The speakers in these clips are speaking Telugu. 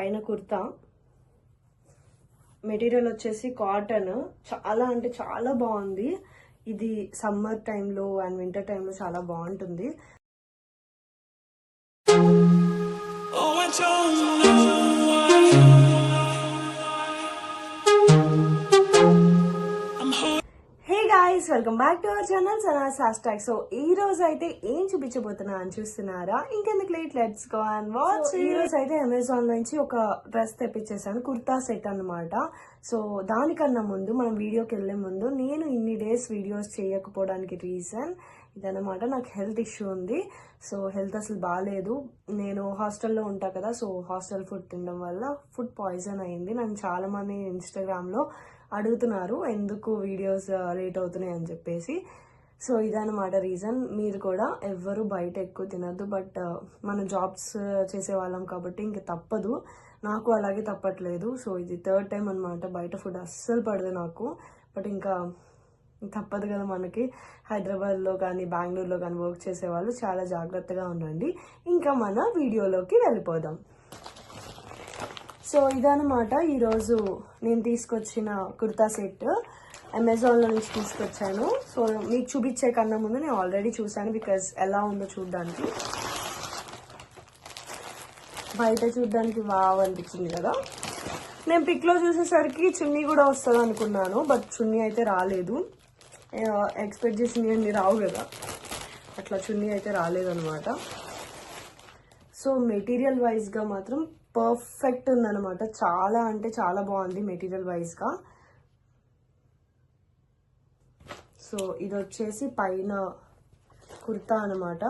పైన కుర్తా, మెటీరియల్ వచ్చేసి కాటన్. చాలా అంటే చాలా బాగుంది. ఇది సమ్మర్ టైంలో అండ్ వింటర్ టైంలో చాలా బాగుంటుంది. Guys, welcome back to our channel Sanas hashtag. So ఈ రోజు అయితే ఏం చూపించబోతున్నా అని చూస్తున్నారా? ఇంకెందుకు late, let's go and watch. ఈ రోజు అయితే అమెజాన్ నుంచి ఒక డ్రెస్ తెప్పించేసాను, కుర్తా సెట్ అన్నమాట. సో దానికన్నా ముందు మనం వీడియోకి వెళ్లే ముందు, నేను ఇన్ని డేస్ వీడియోస్ చేయకపోవడానికి రీజన్ ఇదన్నమాట. నాకు హెల్త్ ఇష్యూ ఉంది. సో హెల్త్ అసలు బాగాలేదు. నేను హాస్టల్లో ఉంటా కదా, సో హాస్టల్ ఫుడ్ తినడం వల్ల ఫుడ్ పాయిజన్ అయింది. నన్ను చాలా మంది ఇన్స్టాగ్రామ్లో అడుగుతున్నారు ఎందుకు వీడియోస్ లేట్ అవుతున్నాయి అని చెప్పేసి. సో ఇదన్నమాట రీజన్. మీరు కూడా ఎవ్వరు బయట ఎక్కువ తినద్దు. బట్ మనం జాబ్స్ చేసే వాళ్ళం కాబట్టి ఇంక తప్పదు. నాకు అలాగే తప్పట్లేదు. సో ఇది 3rd టైం అనమాట. బయట ఫుడ్ అస్సలు పడదు నాకు. బట్ ఇంకా తప్పదు కదా మనకి. హైదరాబాద్లో కానీ బెంగళూరులో కానీ వర్క్ చేసే వాళ్ళు చాలా జాగ్రత్తగా ఉండండి. ఇంకా మన వీడియోలోకి వెళ్ళిపోదాం. సో ఇదన్నమాట ఈరోజు నేను తీసుకొచ్చిన కుర్తా సెట్. అమెజాన్లో నుంచి తీసుకొచ్చాను. సో మీకు చూపించే కన్నా ముందు నేను ఆల్రెడీ చూసాను, బికాజ్ ఎలా ఉందో చూడడానికి. బయట చూడడానికి వావ్ అనిపించింది కదా. నేను పిక్లో చూసేసరికి చున్నీ కూడా వస్తుంది అనుకున్నాను, బట్ చున్నీ అయితే రాలేదు. ఎక్స్పెక్ట్ చేసినవి రావు కదా, అట్లా చున్నీ అయితే రాలేదన్నమాట. సో మెటీరియల్ వైజ్గా మాత్రం పర్ఫెక్ట్ ఉందన్నమాట. చాలా అంటే చాలా బాగుంది మెటీరియల్ వైజ్గా. సో ఇది వచ్చేసి పైన కుర్తా అనమాట.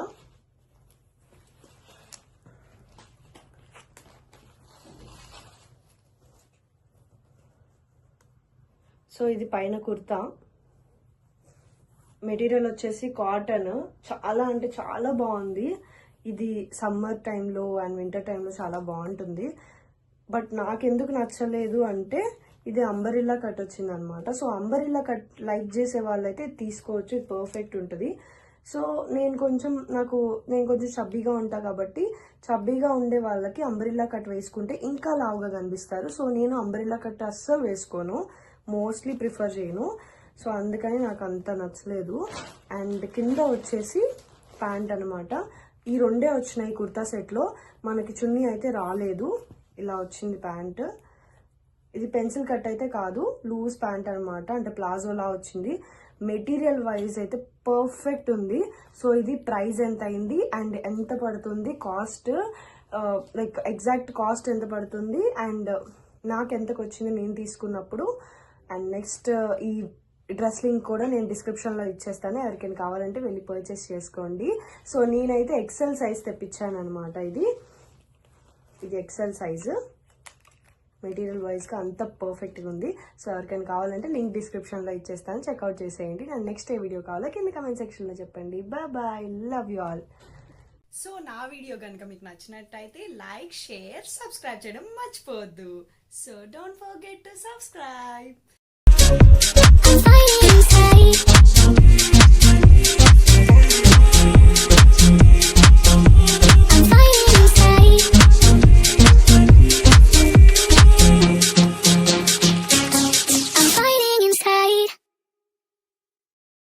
సో ఇది పైన కుర్తా, మెటీరియల్ వచ్చేసి కాటన్. చాలా అంటే చాలా బాగుంది. ఇది సమ్మర్ టైంలో అండ్ వింటర్ టైంలో చాలా బాగుంటుంది. బట్ నాకెందుకు నచ్చలేదు అంటే ఇది అంబరిల్లా కట్ వచ్చింది అనమాట. సో అంబరిల్లా కట్ లైక్ చేసే వాళ్ళైతే తీసుకోవచ్చు, ఇది పర్ఫెక్ట్ ఉంటుంది. సో నేను కొంచెం చబ్బీగా ఉంటా కాబట్టి చబ్బీగా ఉండే వాళ్ళకి అంబరిల్లా కట్ వేసుకుంటే ఇంకా లావుగా కనిపిస్తారు. సో నేను అంబరిల్లా కట్ అస్సలు వేసుకోను, మోస్ట్లీ ప్రిఫర్ చేయను. సో అందుకని నాకు అంత నచ్చలేదు. అండ్ కింద వచ్చేసి ప్యాంట్ అనమాట. ఈ రెండే వచ్చినాయి కుర్తా సెట్లో. మనకి చున్నీ అయితే రాలేదు, ఇలా వచ్చింది ప్యాంట్. ఇది పెన్సిల్ కట్ అయితే కాదు, లూజ్ ప్యాంట్ అనమాట, అంటే ప్లాజోలా వచ్చింది. మెటీరియల్ వైజ్ అయితే పర్ఫెక్ట్ ఉంది. సో ఇది ప్రైస్ ఎంత అయింది అండ్ ఎంత పడుతుంది, కాస్ట్ లైక్ ఎగ్జాక్ట్ కాస్ట్ ఎంత పడుతుంది అండ్ నాకు ఎంతకు వచ్చింది నేను తీసుకున్నప్పుడు. అండ్ నెక్స్ట్ ఈ డ్రెస్ లింక్ కూడా నేను డిస్క్రిప్షన్లో ఇచ్చేస్తాను, ఎవరికైనా కావాలంటే వెళ్ళి పర్చేస్ చేసుకోండి. సో నేనైతే ఎక్సెల్ సైజ్ తెప్పించాను అనమాట. ఇది ఎక్సెల్ సైజు. మెటీరియల్ వైజ్గా అంత పర్ఫెక్ట్గా ఉంది. సో ఎవరికైనా కావాలంటే లింక్ డిస్క్రిప్షన్లో ఇచ్చేస్తాను, చెక్అవుట్ చేసేయండి. అండ్ నెక్స్ట్ ఏ వీడియో కావాలో కింద కమెంట్ సెక్షన్లో చెప్పండి. Bye bye, love you all. So నా వీడియో కనుక మీకు నచ్చినట్టయితే లైక్, షేర్, సబ్స్క్రైబ్ చేయడం మర్చిపోవద్దు. So don't forget to subscribe.